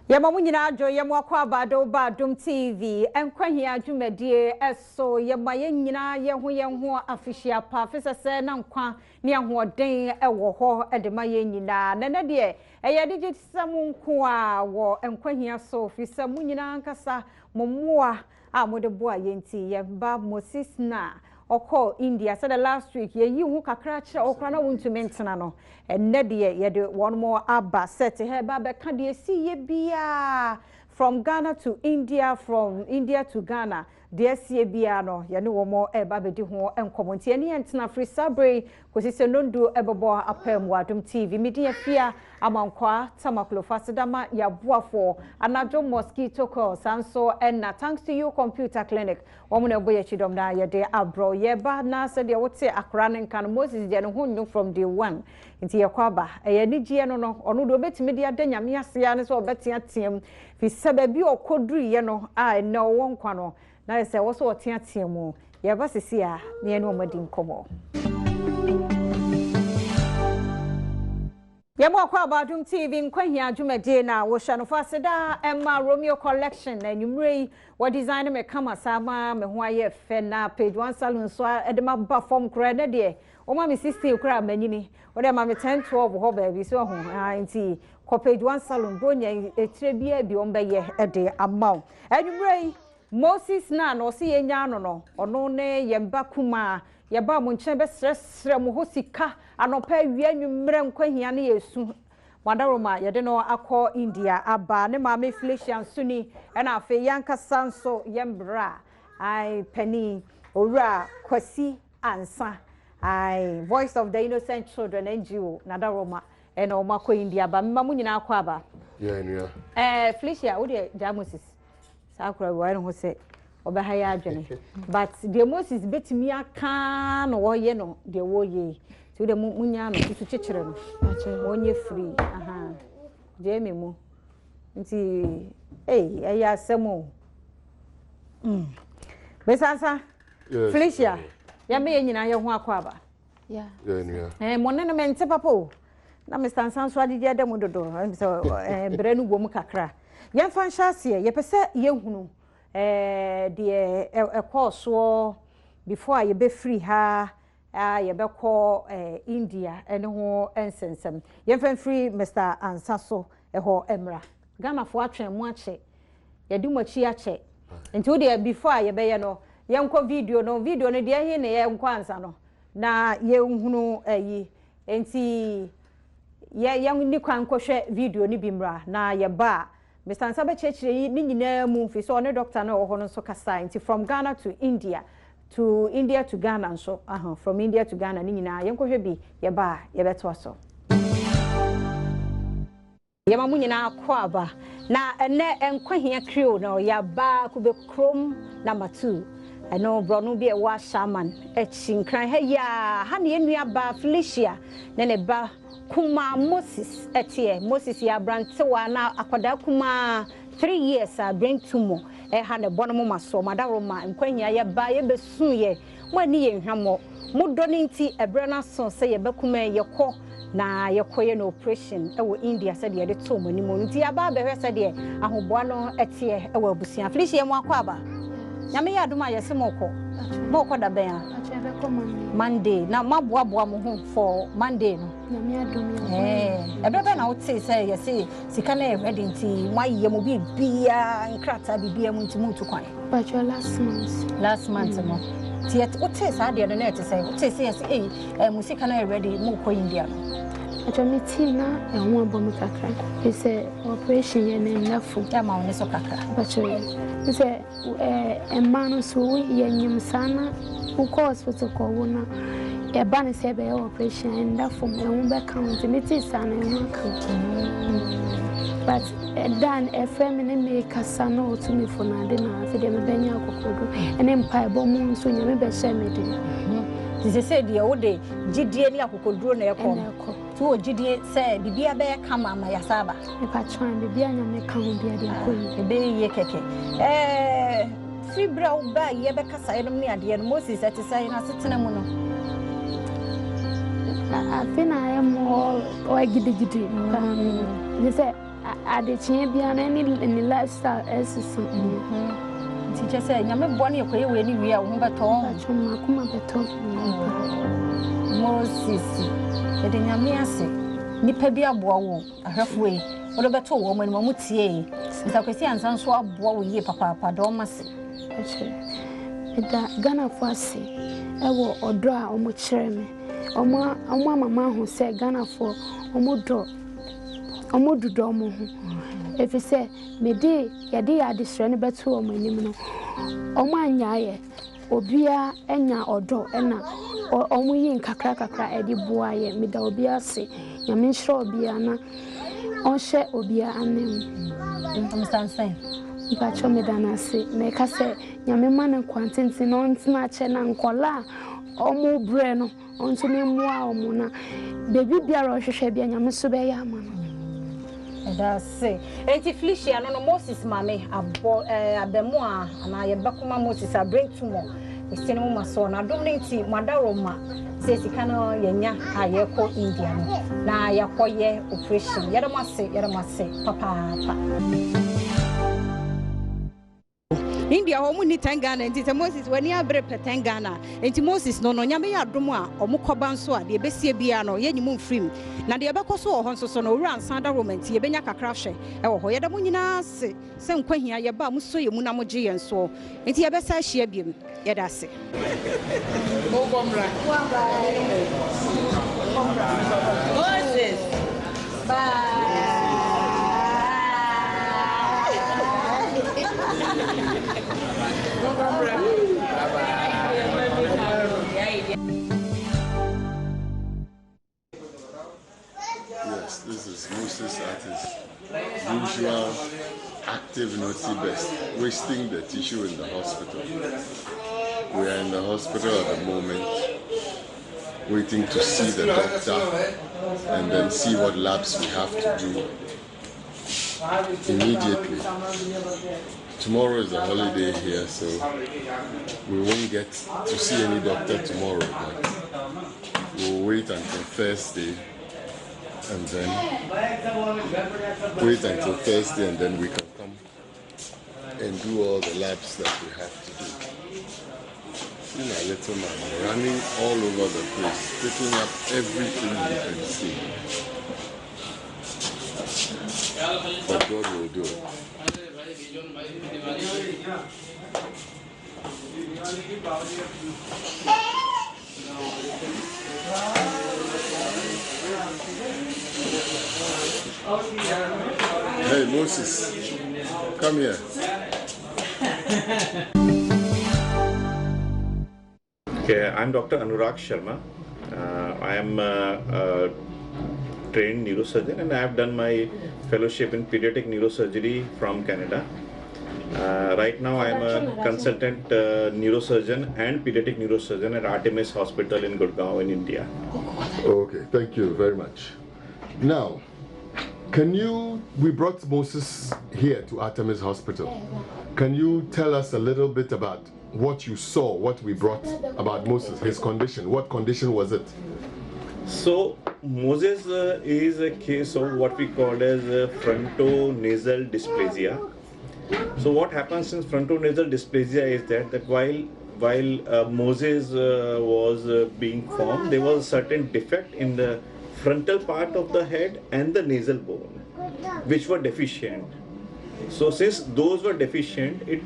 Yama munyina jo yamwa kwa bado Adom TV Nkwa Hia dwumadie eso yama yenyina yeho afishia pa fesese na nkwa ne ahoden ewo ho edema yenyina nene de eye digital nko a wo Nkwa Hia so fisa munyina nkasa momoa a mode boa yenti yeba Moses na oko India said the last week ye yi hu kakra kire okra na wontume ntena no enne de ye de one more abba set he ba be ka de si ye bia from Ghana to India, from India to Ghana. Dear Biano, Yanu more eba bedi ho enkomonti ani entena free sabre kosi se nondo ebebo apem Adom TV media fia amankwa tamaklo fasidama ya boafo Adom mosquito call sanso enna thanks to you computer clinic woman eboye chidom na ye de abro ye ba na se de wote akra nkan Moses de no hunyu from day one nti ye kwaba eye ni gie no ono do betimi de adanyame ase ya ne so obetia tiem fi sababi okoduru ye no a na wo nkwa no na se wo so otia tiemu ye ba sisi a ne ene omadi nkomo ye mo kwa Adom TV Nkwa Hia dwumadie na wo hwa no faseda Emma Romeo collection na nyumrei wo design me kama sama me ho aye fe na page 1 salon so edema ba form kra na de o ma me 60 kra manyini wo de ma me 10 12 ho ba bi so ho nti ko page 1 salon bonya etire bia bi on be ye ede amaw anyumrei Moses na no se yenya no ono ne yemba kuma yeba mo nchen be sresre mo hosika anopa wi anwumre Nkwa Hia ne yesu wadaroma yede no akọ India aba ne ma me Felician suni na afa yanka sanso yembra ai penny owura kwasi ansa ai voice of the innocent children NGO nadaroma na o makọ India ba mma munyina akọ aba Felicia wo de Moses sakura wo no se obaha ya adwene but the Moses betimi aka no wo ye no de wo ye ti de munya no tutu chechire no wonye free aha je memu nti eya asemo besansa Felicia ya me nyina ye ho akwa aba monne no mente papo na Mr. Sanso adije de mudodo bre no gom kakra ye fa nhase ye pese ye hunu de course before ye be free ha ye be call India ene ho ensensem ye fa free Mr. Ansaso ho emra Ghana fo atwen mu ache ye di machi ache nti wo de before ye be ye no ye nko video no de ye ne ye nko ansa no na ye hunu yi nti ye ni kwan kohwe video ni bimra na ye ba Mr. Ansabe chechire yi ni nyina mu fi so ne doctor na ho no so kasa nti from Ghana to India to Ghana so from India to Ghana ni nyina yenkohwe bi ye ba ye beto so ye ma mu nyina akọ aba na ene Nkwa Hia crew no ya ba ku be krom number 2 eno bro no bi e wa shaman chinkran ha ya ha ne enua ba Felicia ne ba kuma Moses Moses ya brantewa na akwada kuma 3 years bring tumo ha ne bono maso madaroma Nkwa Hia ya ba ye besu ye wani ye hwamo mudoni nti ebre na so se ye bekuma ye kọ na ye koye no operation ewo India se de to mani mo nti ya ba be hwe se de ahoboa no ewo abusia Felicia mu akọ aba nyame ya adoma ye se moko da ben a Monday na maboaboa mo ho for Monday no nyame adoma ebebe na wote say ye say sika na ready nti mwaye mo bibia nkrata bibia mu nti mutu kwan but last month mo tiet wote sa de no na te say wote say yes musika na ready mo ko India no atomiti na ehun abomu kakra he say operation ye na nafu ya ma woni so kakra but he say emanu so ye nyim sana uko hospital ko wona e ban se be operation and that from ehun be count miti sana ehun count but dan e frame me kasa no to me for na de na se de me benya akokodo ene mpa e bo mu so nyame be she me de ti se de wo de gidie ni akokoduro na e kom to gidie se bibia be kama ma yasaba e pa twan bibia nyame ka ho bia de ko e be ye keke fibra uba ye be kasa e ni ade no Moses ati sai na setena mu no afina I am all gidi ni say adechie bia na ni lifestyle esisi teacher say nyame bone ekoye we ni wi a wo beto chuma kuma beto Moses ede nyame ase nipa bi aboa wo ahwefo yi wo do beto wo mani mo tie nta kwesi ansan so aboa wo yie papa do mase eda Ghana fo ase ewo odo a omo kire me omo mama ho se Ghana fo omo dudo omo ho efi se mede yade adesre ne beto omo anim no omo anyaaye obia enya odo na omo yin kakra edi boaye meda obia ase nyame nhire obia na onhye obia anem understand Bacho medana se meka se nyame ma ne kwantenti no ntena che na nkola omo bre no onto me mua omo na baby biara ohwehwe bia nyame so be ya ama no that's it enti Felicia no Moses mame abemu a na ye bekoma Moses a bring to mo estene mo maso na Adom nti madaroma se sika no yenya a ye ko India no na yakoye operation yedamase papa India homu ni 10 Ghana enti Moses wani abre pe 10 Ghana enti Moses no nyame ya Adom a omukoba nso a de besie bia no ye nyimu mfrim na de bekoso ho nso so no owura ansanda romant ye benya kakra hwe e wo ho ye da mo nyina se Nkwa Hia ye ba muso ye mu na mo gye ye nso enti ye besa hia biem ye da se Moses bye Yes, this is Moses at his usual active naughty best, wasting the tissue in the hospital. We are in the hospital at the moment, waiting to see the doctor and then see what labs we have to do immediately. Tomorrow is a holiday here, so we won't get to see any doctor tomorrow, but we'll wait until Thursday and then we can come and do all the labs that we have to do. See my little man running all over the place, picking up everything you can see. But God will do it. Hey Moses, come here. Okay, I'm Dr. Narh Sharma. I am a trained neurosurgeon and I have done my fellowship in pediatric neurosurgery from Canada. Right now I am a consultant neurosurgeon and pediatric neurosurgeon at Artemis Hospital in Gurgaon in India. Okay, thank you very much. Now, we brought Moses here to Artemis Hospital. Can you tell us a little bit about what you saw, what we brought about Moses, his condition? What condition was it? So, Moses is a case of what we call as frontonasal dysplasia. So what happens in frontonasal dysplasia is that while Moses was being formed, there was a certain defect in the frontal part of the head and the nasal bone, which were deficient. So since those were deficient, it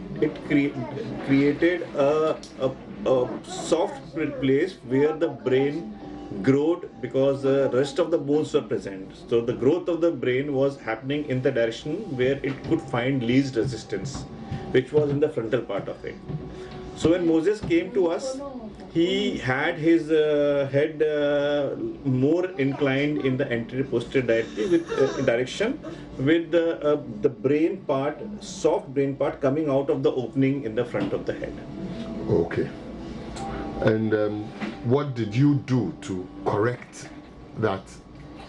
created a soft place where the brain growth, because the rest of the bones were present. So the growth of the brain was happening in the direction where it could find least resistance, which was in the frontal part of it. So when Moses came to us, he had his head more inclined in the anterior posterior direction with the brain part, soft brain part coming out of the opening in the front of the head. Okay. And what did you do to correct that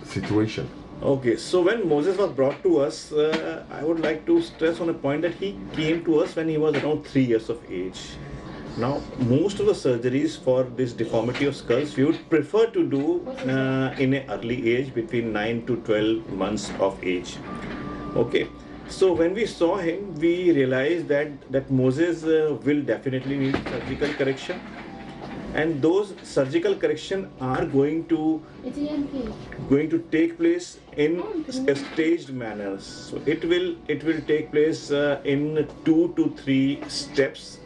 situation? Okay, so when Moses was brought to us, I would like to stress on a point that he came to us when he was around 3 years of age. Now, most of the surgeries for this deformity of skulls, we would prefer to do in an early age, between 9 to 12 months of age. Okay, so when we saw him, we realized that Moses will definitely need surgical correction, and those surgical correction are going to take place in a staged manner. So it will take place in 2 to 3 steps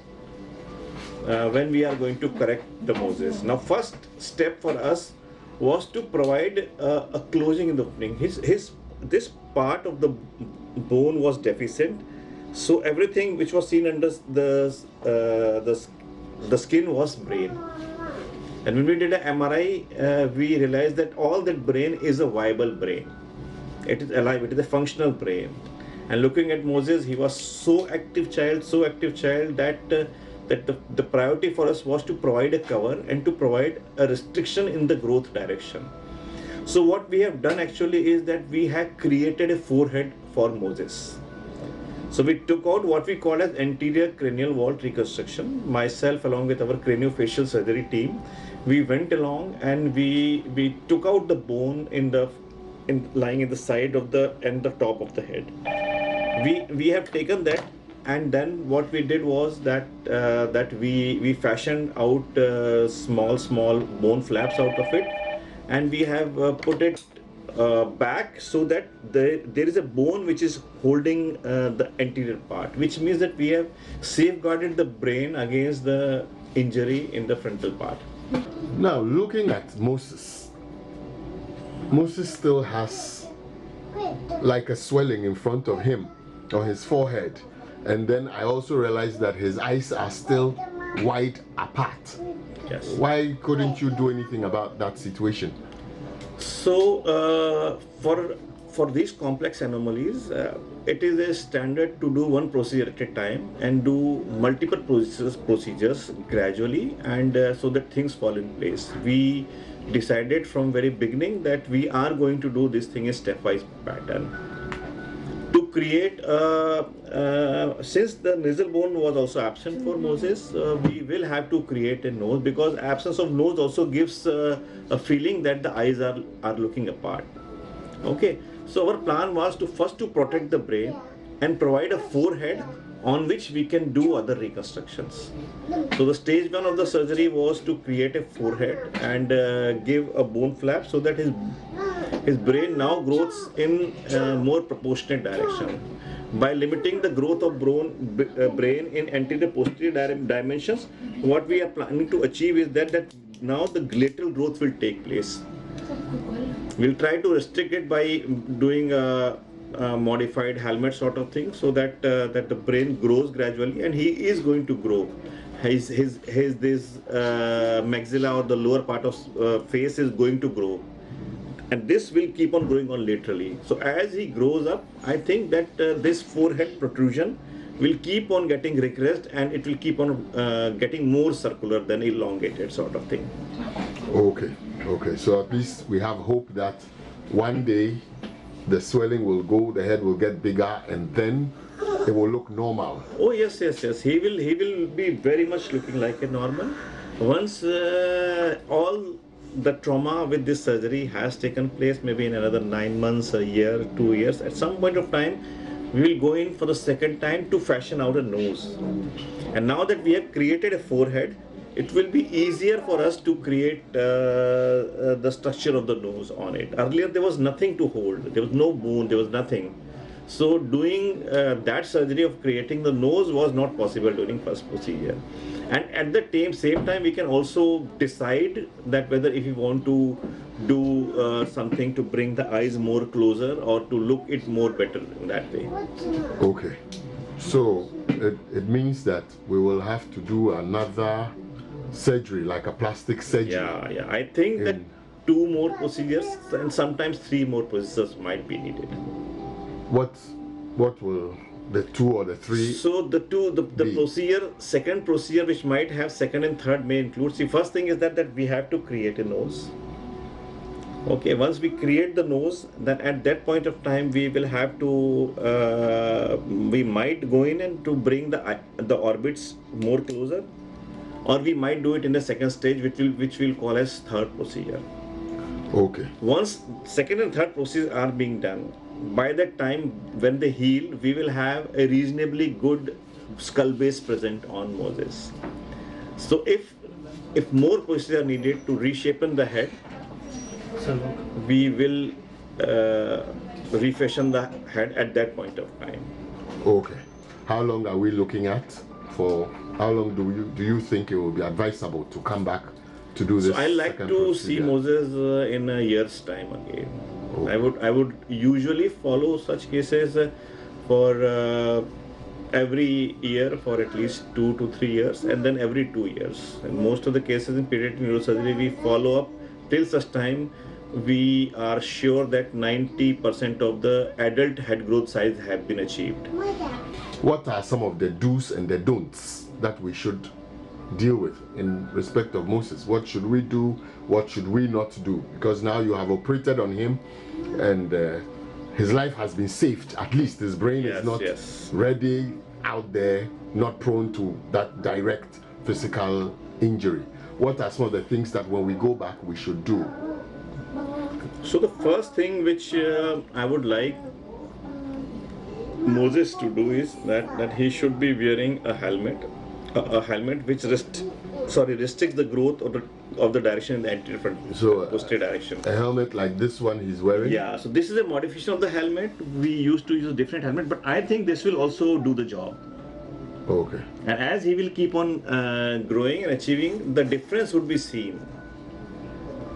when we are going to correct the Moses. Now, first step for us was to provide a closing in the opening. This part of the bone was deficient, so everything which was seen under the skin was brain. And when we did an MRI, we realized that all that brain is a viable brain. It is alive. It is a functional brain. And looking at Moses, he was so active child that the priority for us was to provide a cover and to provide a restriction in the growth direction. So what we have done actually is that we have created a forehead for Moses. So we took out what we call as anterior cranial vault reconstruction. Myself, along with our craniofacial surgery team, we went along and we took out the bone lying in the side of the top of the head. We have taken that, and then what we did was that we fashioned out small bone flaps out of it, and we have put it back so that there is a bone which is holding the anterior part, which means that we have safeguarded the brain against the injury in the frontal part. Now, looking at Moses still has like a swelling in front of him on his forehead, and then I also realized that his eyes are still wide apart. Yes. Why couldn't you do anything about that situation? So for these complex anomalies, it is a standard to do one procedure at a time and do multiple procedures gradually, and so that things fall in place. We decided from very beginning that we are going to do this thing in stepwise pattern. To create, since the nasal bone was also absent for Moses, we will have to create a nose, because absence of nose also gives a feeling that the eyes are looking apart. Okay, so our plan was to first to protect the brain and provide a forehead on which we can do other reconstructions. So the stage 1 of the surgery was to create a forehead and give a bone flap so that his brain now grows in more proportionate direction. By limiting the growth of brain in anterior posterior dimensions, what we are planning to achieve is that now the lateral growth will take place. We'll try to restrict it by doing a modified helmet sort of thing, so that the brain grows gradually, and he is going to grow. His this maxilla, or the lower part of face, is going to grow, and this will keep on growing on laterally. So as he grows up, I think that this forehead protrusion will keep on getting regressed, and it will keep on getting more circular than elongated sort of thing. Okay, so at least we have hope that one day the swelling will go, the head will get bigger, and then it will look normal. Oh yes. He will be very much looking like a normal once all the trauma with this surgery has taken place, maybe in another 9 months, a year, 2 years. At some point of time, we will go in for the second time to fashion out a nose. And now that we have created a forehead, it will be easier for us to create the structure of the nose on it. Earlier, there was nothing to hold. There was no bone. There was nothing. So doing that surgery of creating the nose was not possible during first procedure. And at the same time, we can also decide that whether if we want to do something to bring the eyes more closer or to look it more better in that way. Okay. So it means that we will have to do another surgery, like a plastic surgery. Yeah. I think that 2 more procedures and sometimes 3 more procedures might be needed. What will the 2 or the 3? So the procedure, second procedure, which might have second and third, may include. See, first thing is that we have to create a nose. Okay, once we create the nose, then at that point of time we will have to we might go in and to bring the orbits more closer, or we might do it in the second stage, which we'll call as third procedure. Okay. Once second and third procedures are being done, by that time when they heal, we will have a reasonably good skull base present on Moses. So if more procedures are needed to reshapen the head, we will refashion the head at that point of time. Okay. How long are we looking at? For how long do you think it will be advisable to come back to do this? So I like second to see procedure? Moses in a year's time again. Okay. I would usually follow such cases for every year for at least 2 to 3 years, and then every 2 years. And most of the cases in pediatric neurosurgery, we follow up till such time we are sure that 90% of the adult head growth size have been achieved. What are some of the do's and the don'ts that we should deal with in respect of Moses? What should we do? What should we not do? Because now you have operated on him, and his life has been saved. At least his brain is not ready out there, not prone to that direct physical injury. What are some of the things that when we go back we should do? So the first thing which I would like Moses to do is that he should be wearing a helmet which restricts the growth of the direction in the anterior front, posterior direction. A helmet like this one he's wearing? Yeah, so this is a modification of the helmet. We used to use a different helmet, but I think this will also do the job. Okay. And as he will keep on growing and achieving, the difference would be seen.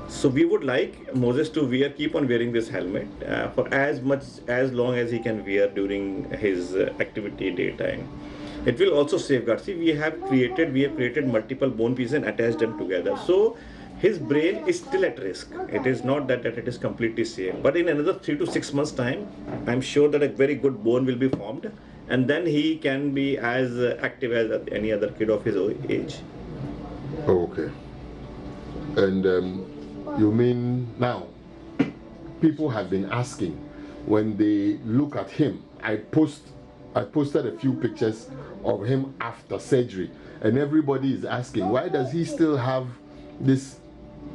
So we would like Moses to keep on wearing this helmet for as long as he can wear during his activity daytime. It will also safeguard. See, we have created multiple bone pieces and attached them together. So his brain is still at risk. It is not that it is completely safe. But in another 3 to 6 months time, I'm sure that a very good bone will be formed, and then he can be as active as any other kid of his age. Okay. And you mean now, people have been asking when they look at him. I posted a few pictures of him after surgery, and everybody is asking, why does he still have this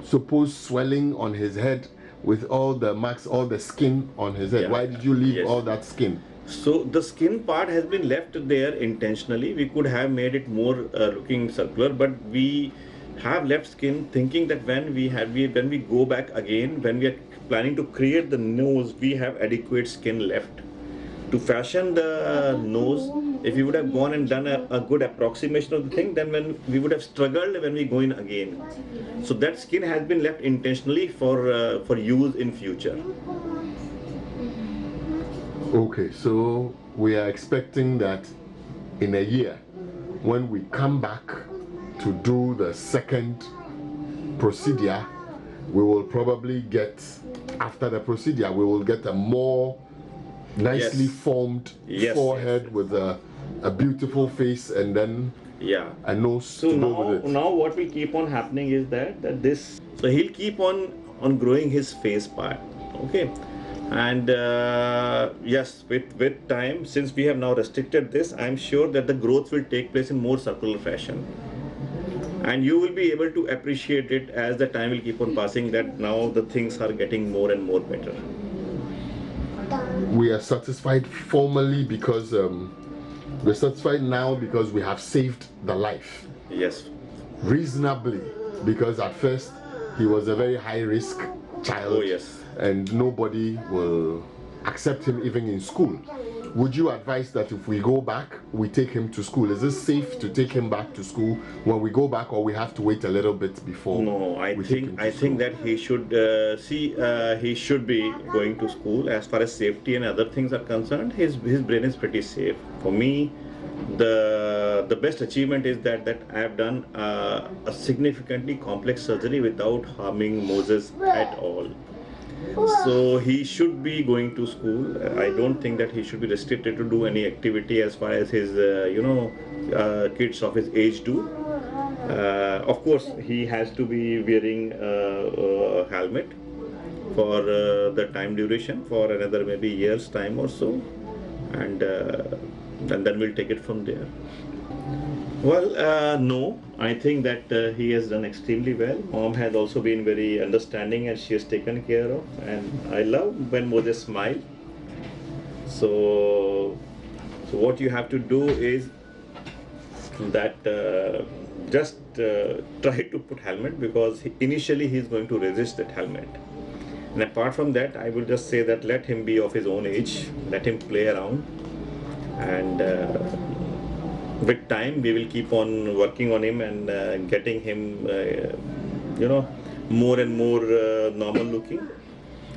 supposed swelling on his head with all the marks, all the skin on his head? Why did you leave all that skin? So the skin part has been left there intentionally. We could have made it more looking circular, but we have left skin thinking that when we go back again, when we are planning to create the nose, we have adequate skin left to fashion the nose. If we would have gone and done a good approximation of the thing, then when we would have struggled when we go in again. So that skin has been left intentionally for use in future. Okay, so we are expecting that in a year, when we come back to do the second procedure, we will probably get, after the procedure, we will get a more nicely formed forehead with a beautiful face, and then a nose to go with it. Now what will keep on happening is that so he'll keep on growing his face part, okay, and yes, with time, since we have now restricted this, I'm sure that the growth will take place in more circular fashion, and you will be able to appreciate it as the time will keep on passing, that now the things are getting more and more better. We are satisfied formally because we're satisfied now because we have saved the life. Yes. Reasonably, because at first he was a very high risk child. Oh yes. And nobody will accept him even in school. Would you advise that if we go back, we take him to school? Is it safe to take him back to school when we go back, or we have to wait a little bit before? No, I think that he should he should be going to school. As far as safety and other things are concerned, his brain is pretty safe. For me, the best achievement is that I have done a significantly complex surgery without harming Moses at all. So he should be going to school. I don't think that he should be restricted to do any activity as far as his kids of his age do. Of course, he has to be wearing a helmet for the time duration for another maybe year's time or so, and then we'll take it from there. Well, no. I think that he has done extremely well. Mom has also been very understanding and she has taken care of. And I love when Moses smiles. So what you have to do is that just try to put helmet, because initially he's going to resist that helmet. And apart from that, I will just say that let him be of his own age, let him play around, and with time we will keep on working on him and getting him more and more normal looking.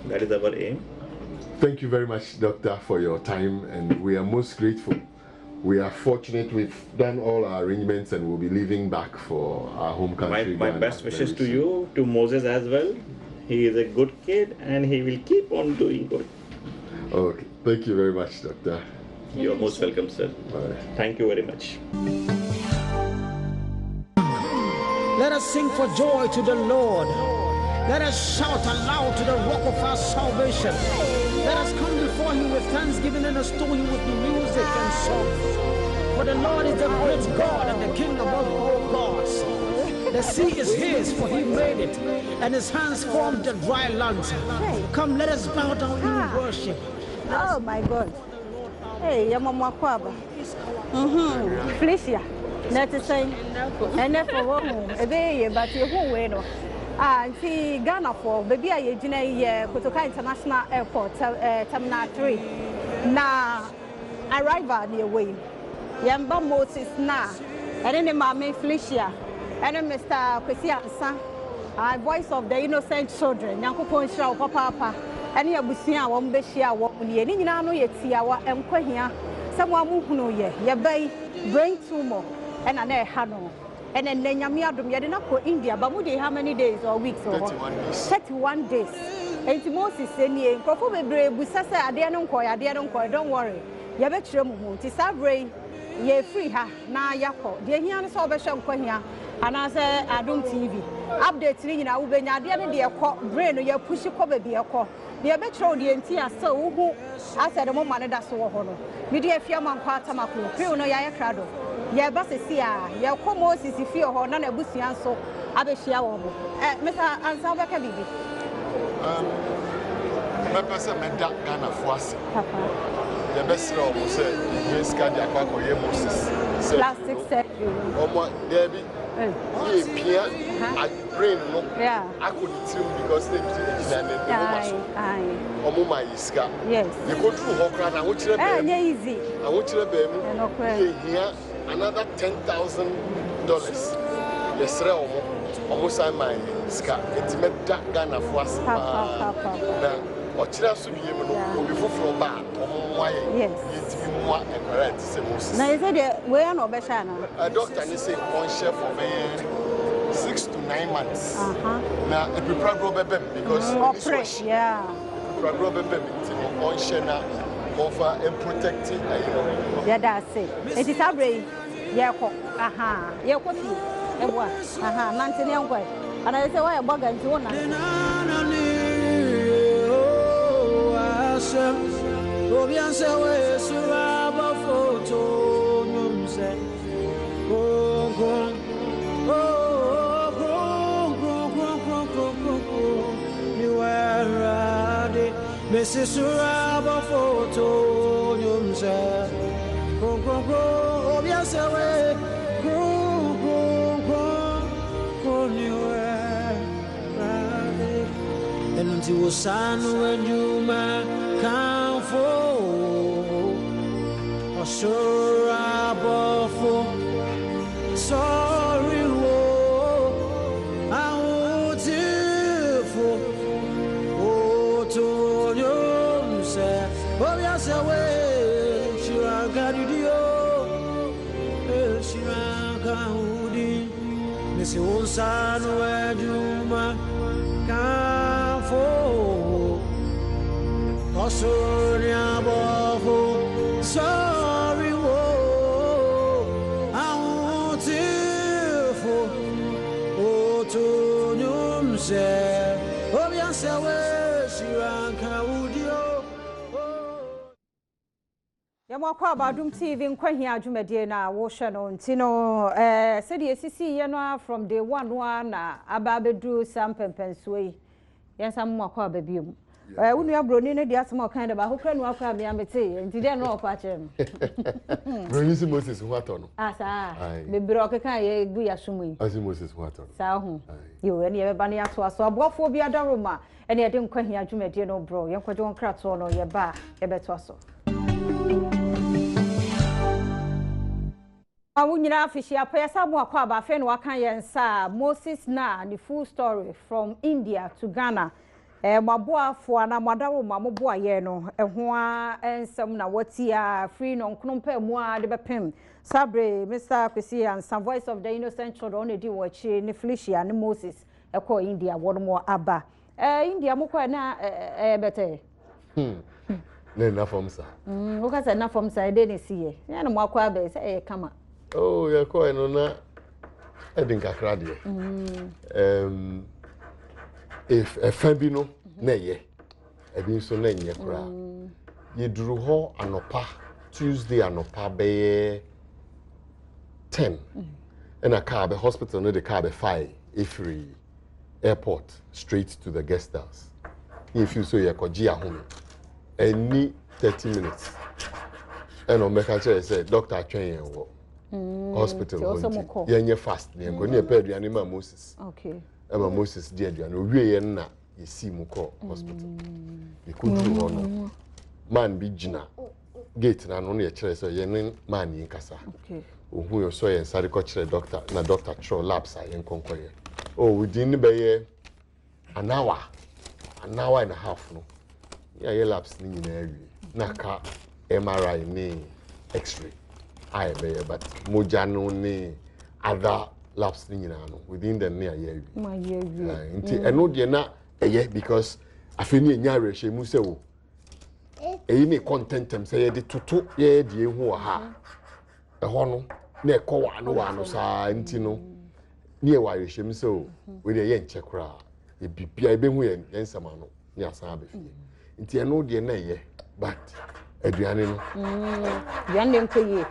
That is our aim. Thank you very much, Doctor, for your time, and we are most grateful. We are fortunate we've done all our arrangements and we'll be leaving back for our home country. My best wishes to you, to Moses as well. He is a good kid and he will keep on doing good. Okay, thank you very much, Doctor. You are most welcome, sir. Bye. Thank you very much. Let us sing for joy to the Lord. Let us shout aloud to the rock of our salvation. Let us come before him with thanksgiving and adore him with music and song. For the Lord is the great God and the King above all gods. The sea is his, for he made it, and his hands formed the dry land. Come, let us bow down in worship. Oh my God. Hey, your mama kwaba. Felicia. Let us say, and therefore, a day, but you won't wait. See Ghana for baby, I Kotoka International Airport, Terminal 3. Now, arrival near way. Yamba Moses na, and then Mamma Felicia, and then Mr. Kwesi, voice of the innocent children, Yanko Ponsha, Papa, and Yabusia, Wombeshia, Womni, and Nano Yetia, and Nkwa Hia, someone who know ye, Yabe, brain tumor, and an air hano. And then Adom, you didn't go India, but how many days or weeks? 31 days. 31 days. And Moses said, Busasa, I don't call, don't worry. You bet your moon, Tisabre, ye free her, na Yako, dear Hian saw Bishop Nkwa Hia, and I say, Adom TV. Updates in our Benya, dear brain, or your pushy cover be a call. The Betro, the entire so who I said a moment that's so honor. Media Fiaman Quatamaku, Piono Yacrado. Yeah, but see, yeah, come on, if you are not a bussy answer, I be share over. Mr. Ansaba Kabibi. My person met that Ghana for us. The best role was Miss Kadia Quaco Moses. Plastic surgery. Oh, Debbie. Pierre, I brain no. Yeah. I couldn't see because they didn't know. My iska. Yes. You go through Hokran, I want you to easy. I want you to here another $10,000. Yes, almost I my ska. It's met that Ghana for us. Or Chirasu be able to be from bar. Yes. It's more correct. Now, is it where no Beshana? A doctor is saying one chef for me 6 to 9 months. Now, a prepare baby because fresh, yeah. Prepare baby on Shena over and protecting. Yeah, that's it. It is a brain. Yeah, yeah, what you? It was. Nancy young way. And I say, why a bug and Jonah? Obianse we suraba photo nyumse go you were ready Mrs. Suraba photo nyumse go Obianse we go you were ready and until was sun when you can for sure sorry I want to for to you say oh yes away she got you she got udi miss you son where you can for sorry, I want to for to nyumse obianse we shiranka udio Yamwa ba Adom TV Nkwa Hia adwumadie na wo hwe no ntino se de esisi ye no from day 1 na aba bedu sam pempenso yi yensam makwa ba biom wonu abroni ne de asem o kan de ba hokra nu akwa me amete nti de no okwa chem broni si Moses Huato no asa be biro kekan ye gu yasumu yi asi Moses Huato sa ho yo ene ye ba ne aso aso abofo bi adaroma ene ye de Nkwa Hia adwumadie no bro yenkwaje won krato no ye ba ye beto aso Awunyina afishi apesa mu akwa ba fe no aka yensa Moses na the full story from India to Ghana maboafo na madawo mamobo aye no ho ensem na watia free no nknompa mu a de bepem sabre Mr. Kwesi and some voice of the innocent children edi wachi ni Felicia ni Moses ekọ India wono mo aba India mo kwa na bete na fomsa wo ka se na fomsa de ne siye ya na mo akwa be se kama oh ya ko eno na edin kakra de if efa bi no na ye ebi so na nye kra ye duru ho anopa Tuesday anopa be 10 and a car be hospital no the car be 5 free airport straight to the guest house if you so ye koji ahome any 30 minutes and on make sure say doctor train yen wo hospital yenye fast ne go ne pa aduane ma Moses okay ama Moses di aduane owie ye na yesi mu ko hospital e kudu ho no man bi gina gate na no ne kire so ye ne man yin kasa okay ohu yo so ye sare ko kire doctor na doctor tro labs a yen konkoye oh within be ye an hour and a half no ya ye labs ni nyina awie na ka MRI ni X-ray I be but moja no ni other labs ni nyina no within the near year ma ye nti eno de na eye because afeni enya rehye mu se wo eyi ni content am say ye de toto ye de ehu ha eho no na ekọ wa no sa nti no ni e wa rehye mu se wo we de ye nche kra e bibia e be hu ye nsama no ni asan abefie nti eno de na eye but aduane no aduane nkoye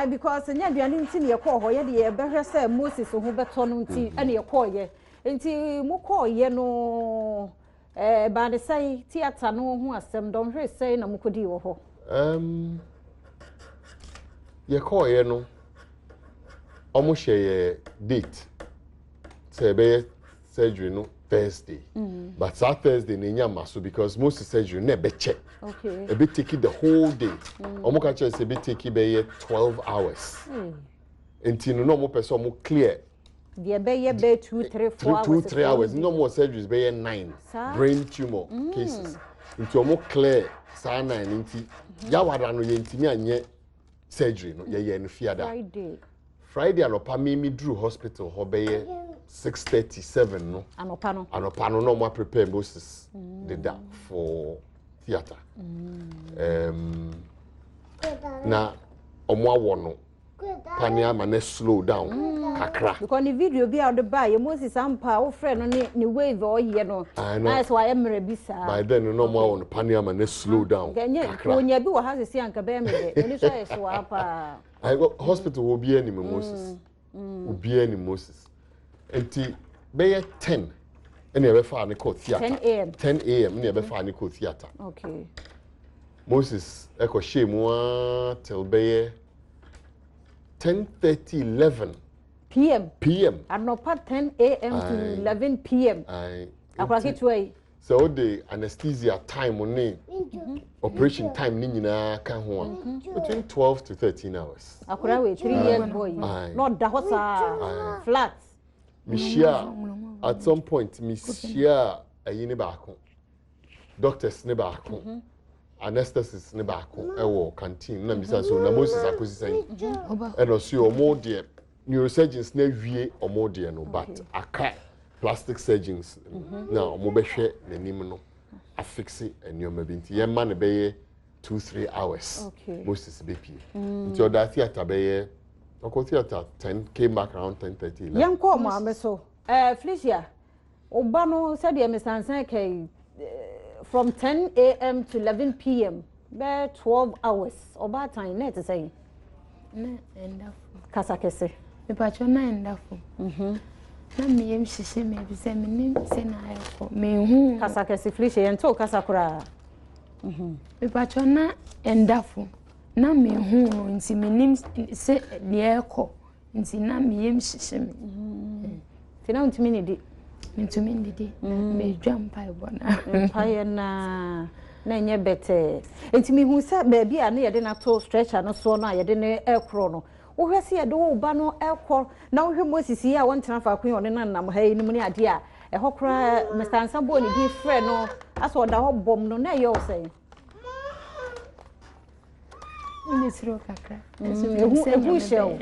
because nya aduane nti ne yekọ ho ye de ye behwe say Moses ho beto no nti ene yekọ ye nti mu kọ ye no ba de say theater no ho asem don hwe say na mu kodi wo ho yekọ ye no omo hye date say be surgery no Thursday but that Thursday nenya maso because most surgery na be check okay a bit take the whole day omo ka say be take be 12 hours enti no mo person mo clear the be 2-3 hours no more surgeries be 9 brain tumor cases enti omo clear sa 9 enti ya wada no ye ntimi anye surgery no ye no fiada Friday anopa me drew hospital ho be 6:37 no anopa no no mo prepare Moses did that for theater na omo awo no pania ma na slow down kakra because the video be out the buy Moses ampa o friend no ni wave o ye no nice why emre bisa by then no mo awo no pania ma na slow down kakra onya bi wo ha sesi anka be me de ni so yeso apa I go hospital will be any Moses be any Moses enti be 10 and you be fa ni ko theater 10 a.m. ni be fa ni ko theater okay Moses eko shemu till be 10:30 11 p.m. and no part 10 a.m. to 11 p.m. akwa kitwe so the anesthesia time on operation time ni nyina ka ho between 12 to 13 hours akura we 3 years boy not da hosa flat mishia at some point mishia ayini baako doctors ne baako anesthetist ne baako ewo canteen na bisa so na Moses akosi sen e no so omo de neurosurgeons na wie omo de no but aka plastic surgeons na omo behwe nanim no affixe enioma binti ye ma ne be 2-3 hours Moses be pie nti oda theater be oko theater 10 came back around 10:30 yanko mo ameso Felicia oba no said ye mesansan kai from 10 a.m. to 11 p.m. be 12 hours oba time net say na endafo kasa kese me pacho na endafo na me yem hihye me bi se me nim se na ayeko me hu kasa kese flishe yento kasa kura me pacho na endafo na me hu no nti me nim se ne ayeko nti na me yem hihye me tina untimi ni di ntumi ndidi me dwampa ibona paye na nye bete ntimi hu se baabi a na yede na to stretcher no so na yede ne ekro no wo hwese yede wo ba no ekro na wo hwe mosisi a won tena fa kwen one na nam ha yi ni mu ni ade a eho kra Mr. Ansabo ni di frɛ no aso da ho bom no na ye wo sei ni siro kakra ehu shell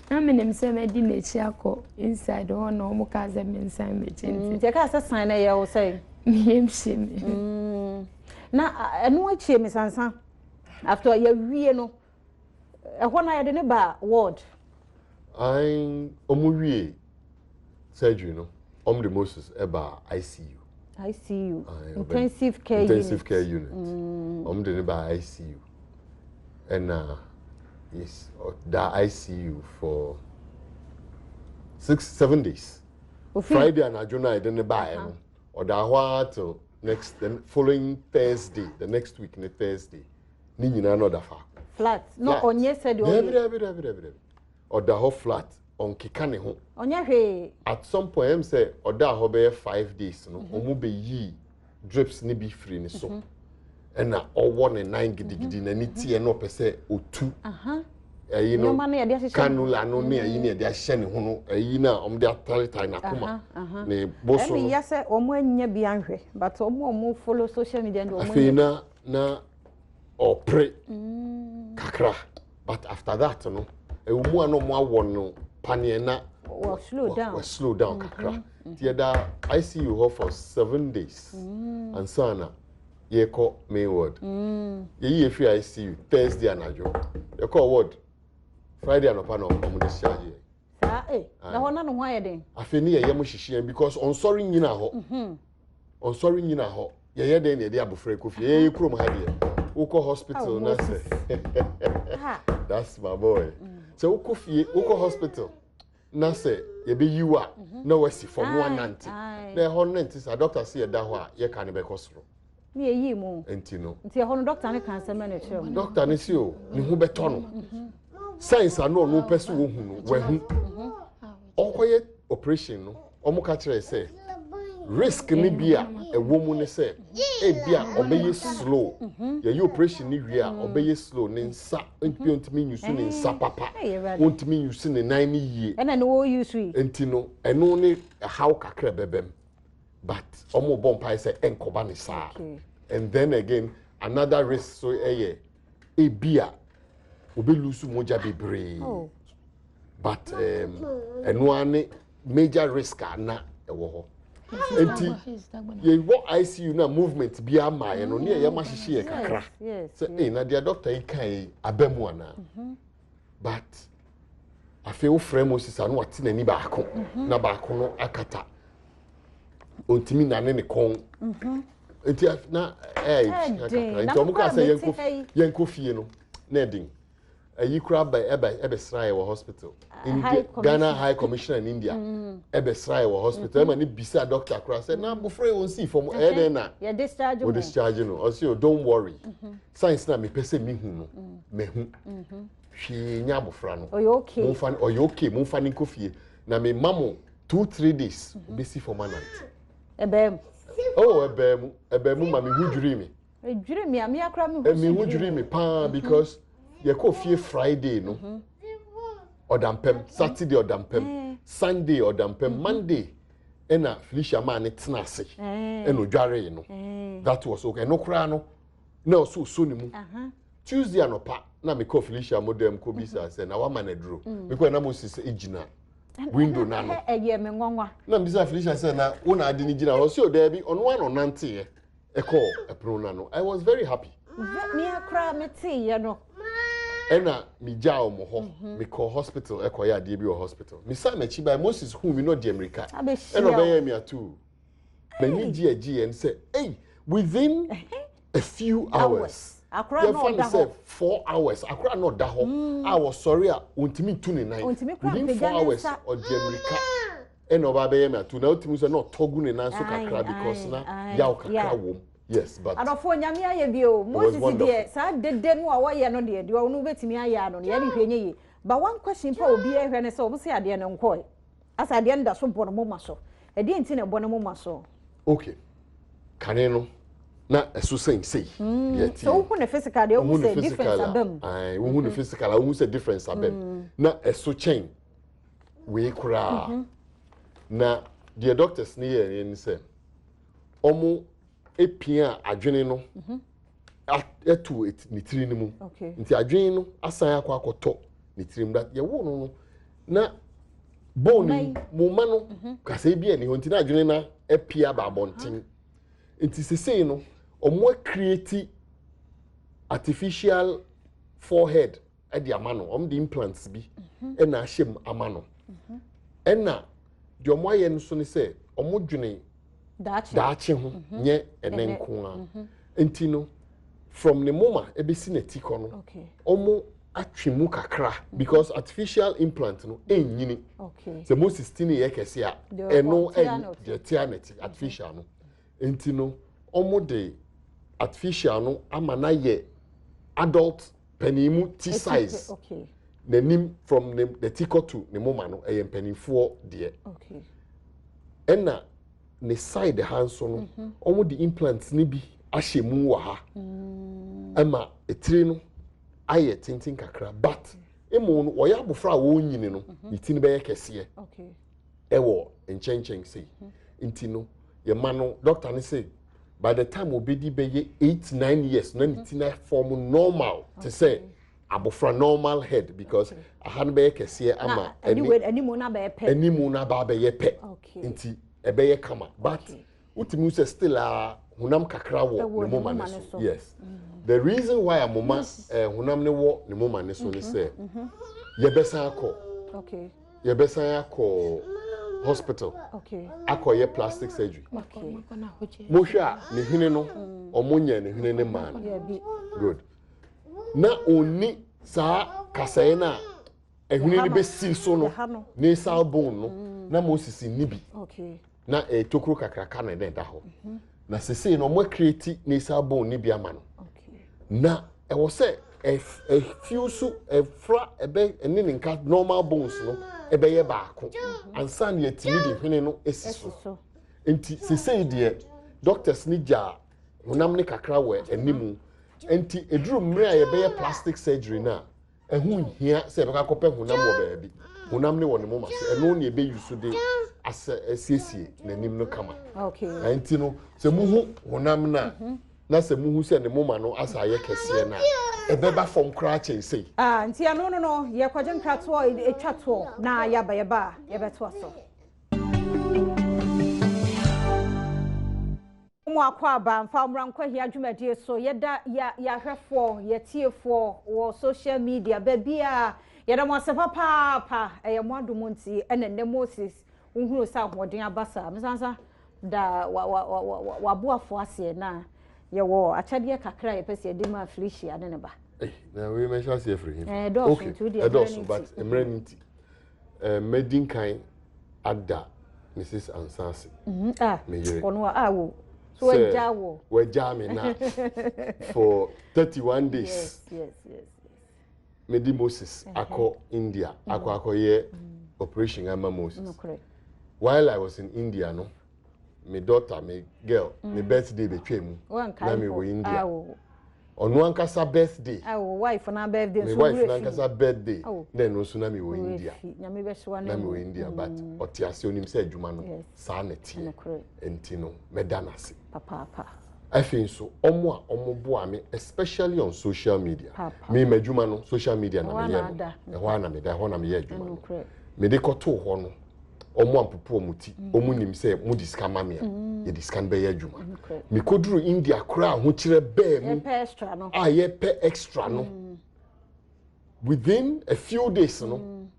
na me nem se me di na chi akọ inside ho na omo ka ze me nsan me chinti te ka se san na ye wo sei yem shimi na eno achie me sansan after ye wie no ehọ na ye de ne ba ward omuwie surgery no the Moses eba ICU intensive care unit the ne ba ICU and yes that ICU for 6-7 days Friday and Ajuna I didn't buy no or that till the following Thursday the next week ne Thursday ni nyina no da fa flat no onye said every or the whole flat on kikane ho onye hwe at some point em say or da ho be 5 days no omo be yi drips ni be free ni so and na owo ne 9 gidigidi na ni tie no pese otu you know canula no ne ayi ne de ahye ne ho no ayi na om de ataritai na koma ne boso no ya se omo anya bi anhwe but omo follow social media and omo afina na opre kakra but after that no ewumu ano mo awon no panie na was slow down kakra tie da ICU ho for 7 days and so na ye call main ward ye free ICU Thursday anajo ye call ward Friday anopa no omo discharge na ho na no ho ayede afeni ye mo hihie because on sorry nyina ho ye den ye de abofra kofi ye krom ha de woko hospital na say that's my boy so woko hospital na say ye be yiwa na wasi from 190 na ho 90 sa doctor say da ho a ye kan be kosoro ni eyi mu entino nti ho no doctor ne kan sema na chere doctor ne si o ni hu beto no science ano no pese wo hu no wa hu okoye operation no omo ka kire say risk ni bia ewo mu ne say e bia obeye slow ye operation ni wi a obeye slow ne nsa ntimi yusu ne nsa papa ontimi yusu ne nan ni yie ena no wo yusu entino eno ne how kakra bebem but omo bompa say enkoba ne sa and then again another risk so e bia obe lose moja bebre but eno ane major risk na ewo ho enti ye wo ICU na movement bia ma ye no ne ye ma hihye kakra so na dia doctor yi kan abamu ana but afi wo frame Moses anu ati na ni baako na baako no akata ontimi na ne kon enti na enti omuka say yenkofie no na edin ayi kura ba ebe srae wo hospital in Ghana High Commissioner in India ebe srae wo hospital ma ni bisa doctor kura say na bofre won see from na ya discharge no o say don't worry science na me pese me hu no me hu hwi nya bofra no oyo okay mo fa ni kofie na me mamo 2-3 days be see for my night ebem ebem ma me hu juri me ami akra me hu juri me pa because ye ko fie Friday no odampem Saturday odampem Sunday odampem Monday ena Felicia ma ne tena ase ena odware no that was okay no kra no na so ni mu Tuesday anopa na me ko Felicia modem ko bisa se na wa ma na duro me ko na Moses ejina window na no eye me ngonwa na bisa Felicia se na wo na ade ni gina ho se o da bi ono ano nante e ko epro na no I was very happy me akra me tie ye no ena mi ja omo ho mi call hospital e koya de bi o hospital mi sa mechi by Moses who we no de America ena be ya mi atu be ni gie and say hey within a few hours. Akra no da ho 4 hours. Akra no da ho. I was sorry untimi 29. Within 4 hours or the America. And over be to now timi say no togu ne nan so kakra because na ya kakra wom. Yes, but adofo nyame aye bio Moses de sa dede no a wo ye no de onu betimi aye no ye hwenye yi. But one question pa obi e hwe ne say obo say ade ne nkoi. As ade nda so bono moma so. E de nti ne bono moma so. Okay. Kane no na eso say. So who the physical they who say difference abem. Ai, who the physical who say difference abem. Na eso chain we kura. Na the doctors ni here say omo epia adwene no etu ni tiri ni mu. Nti adwene no asan akoto ni tiri mu that ye wo no na bone moma no kase bia ni ho nti na adwene na epia ba bonten. Nti sese no omo create artificial forehead at the amano the implants bi e na ahyem amano e na de omo aye no so ne say omo dwene daache ho nye enenko a nti no from the moma e be si na tiko no omo atwemu kakra because artificial implant no enyini the most 16 year kese a eno the tianeti artificial no nti no omo de artificial no amana ye adult penimu T size nanim from the tiko to the moma no e penifo de ena ne side hands no omo the implants ni bi ahyemu wa ha ama etire no aye tintin kakra but emo no oya bofra wo nyini no yitini be ye kese ewo enchenchen sei nti no ye ma no doctor ni say by the time obedi be ye 8-9 years na nitina form normal to say abofra normal head because ahan be ye kese ama animu na be pe animu na ba be ye pe nti e be ye kama but utimu say still hunam kakra wo ne moma ne so yes the reason why amoma hunam ne wo ne moma ne so ne say ye besan akọ hospital akọ ye plastic surgery mo hwa ne hwene no omonye ne hwene ne man good na oni sa kasaye na ehwene ne be si so no ne sal bone no na mo sisi nibi na tokro kakraka na da ho na sese no mo create nasal bone ni bia ma no na e wo se e fiusu e fra e be ene nka normal bones no e be ye baako ansa na yetimi de hwene no esiso enti sese de doctors ni ja honam ne kakra we animu enti eduru mre a ye be ye plastic surgery na ehun hia se be ka kope honam wo ba bi honam ne wo ne mo ma se eno na e be yusu de asiesie nanim no kama enti no se muhu honam na se muhu se ne moma no asa ye kese na ebeba from kra sei nti no ye kwaje nkrato etwato na yaba ye beto aso mo akwa ba mfa mra Nkwa Hia adwumadie so yeda ya hwefo ye tiefo wo social media babia yeda mo asepa papa mo adom nti ene Moses unhuru sa hoden abasa msansa da wa boafo ase na ye wo achade kakra ye pese de ma aflishi ade ne ba na we me sha se free him okay okay but emrenity medin kan ada Mrs. Ansasi ono wo so we jam na for 31 days yes Medi Moses akọ India akọ ye operation ama Moses while I was in India no my daughter my girl my birthday between mu na me wo India onu ankasa birthday wife na birthday so my wife na ankasa birthday then no so na me wo India nyame be so na me wo India but otiase onim se adwuma no sa na tie enti no medanase papa I think so omo bo me especially on social media me madwuma no social media na me ye no ho na me da ho na me ye adwuma no me de koto ho no omo ampopo omuti omu nim se mu diska mamia ye diska be ye adwuma me koduru India kura ho kire be mu extra no ye pe extra no within a few days no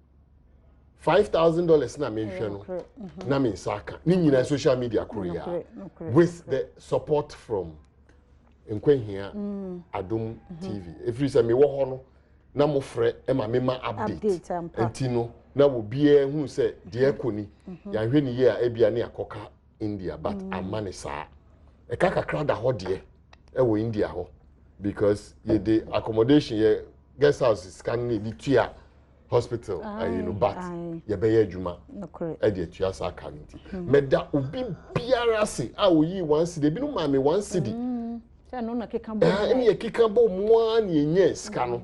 $5,000 na me hwe no na me saka ni nyina social media kura ya with the support from Nkwa Hia Adom TV. If you say me wo ho no na mo frɛ e ma me ma update. Entino na wo bia hu say de ekoni. Ya hwe ni ye a ebia ne akoka India but amane saa. E ka kakra da ho de e wo India ho because ye the accommodation ye guest house is can the tua hospital you know but ye be ye adwuma e de tua sa ka nti meda obi biara se a wo yi 1 cedi bi no ma me 1 cedi say no na keka bo e keka bo mo an ye nya sika no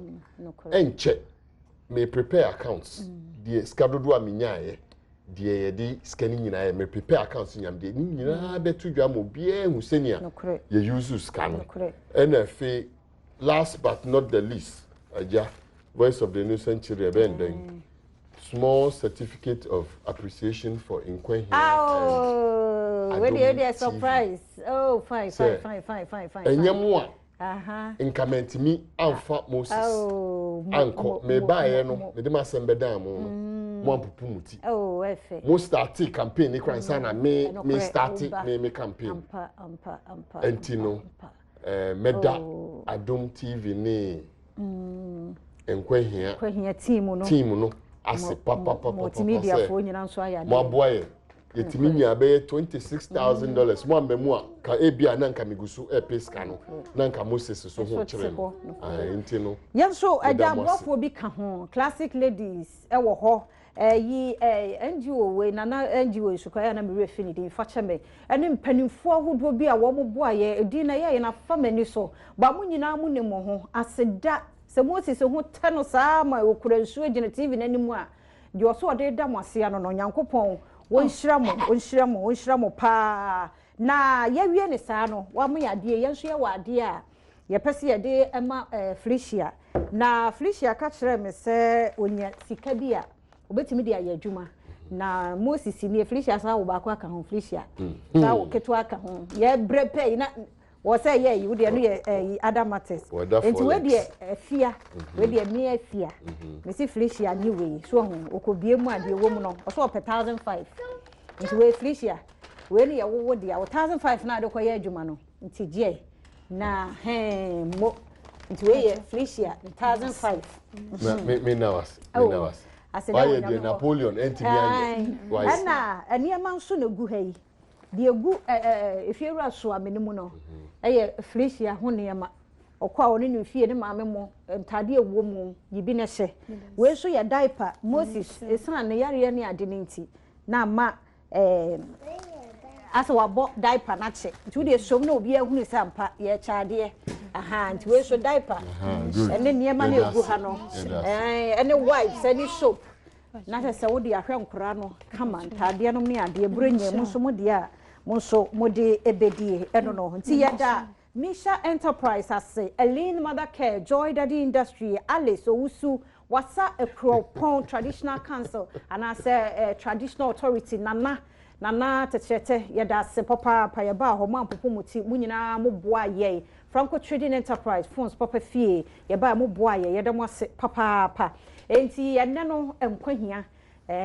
enche me prepare accounts the sika dodo a me nya ye de ye de sika ni nyina ye me prepare accounts nyam de ni nyina betu dwa mo bia hu senia ye use sika no NFA last but not the least aja Voice of the Innocent Children small certificate of appreciation for Nkwa Hia. Oh, when you a surprise. Oh, fine. Enyamwa. Incament me amfa Moses. Oh, anko me bae no me de masem da mo mo ampupumuti. Oh, efe. Mo start campaign ni kran sana me start me campaign. Ampa. Entino meda Adom TV ni Nkwa Hia team no ase papa multimedia for nyina nso aya mo aboye yetimi nya be $26,000 mo ambemu a ka ebia na nka migusu epeska no na nka Moses so ho kire no ntino yenso adabofo bi ka ho classic ladies e wo ho yi NGO we nana NGO sukaya na me refi ni din fa cheme ene mpanimfo ahodo bi a wo mo boa ye edin na ye na fa mani so ba mo nyina mo ne mo ho aseda se Moses ho tano saa ma okura nsuo gina TV nanimu a de oso ode da mo ase ano no Nyankopɔn wonhyira mo pa na ye wie ne saa no wa mo yade ye nso ye wade a ye pese ye de ema Felicia na Felicia ka kire me se onya sika bi a obetimi de aye adwuma na Moses ni Felicia saa wo ba ko aka ho Felicia saa wo keto aka ho ye brepe na wo say ye you de no ye Adam matters enti we de afia we de me afia me si Felicia ni we so ho okobie mu ade wo mu no so pe 1,500 enti we Felicia we ne ye wo de 1,500 na de ko ye adwuma no enti je na mo enti we ye Felicia 1,500 me na was why the Napoleon enti bi why na aniema nso na gu ha yi de egu efiewura so amenimu no Felicia ho niema okwa woni ne fie ne maame mo ntade ewo mu yibi ne hye we so ye diaper Moses esan ne yare ne ade ne nti na ma asa wabo diaper na che nti de som na obi ahunu sampa ye chaade nti we so diaper ene niema na egu ha no ene wipes ene soap na se wo de ahwe nkora no kama ntade no ne ade burenye mu so mo de a monso mode ebedie eno no nti yeda Misha Enterprise ase Elaine Mother Care Joy Daddy Industry Alice Owusu wasa Ekropon Traditional Council and ase Traditional Authority nana tetete yeda se papa pa yeba ho mampopumuti munyina moboa ye Franco Trading Enterprise Funds papa fie yeba moboa ye yeda mo ase papa enti enne no Nkwa Hia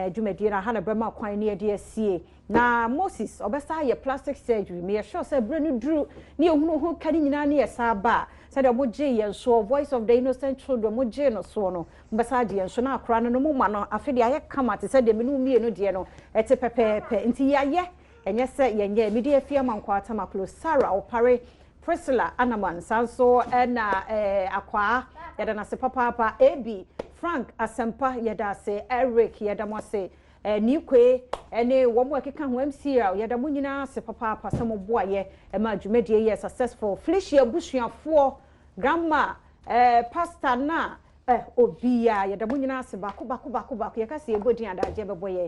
dwumadi na ha na brema kwan ne de asie na Moses obesa ye plastic surgery me sure say brenu dru ne ehunu ho kani nyina ne yesa ba say de mo je ye so Voice of the Innocent Children mo je no so no mbesa de ye so na akora no mo ma no afede aye kama te say de me no mie no de no ete pepepe nti ya ye enye say ye nye me de afia mankwa atamaklo Sarah opare Priscilla Anaman sanso na akwa yada na se papa AB Frank Asempa yada se Eric yada mo se Nikwe ene wo mo akeka ho MCR yada mo nyina se papa samo boa ye ma dwumedie ye successful Felicia busuafo grandma pastor na obia yada mo nyina se bako ye ka se ebodin adaje beboye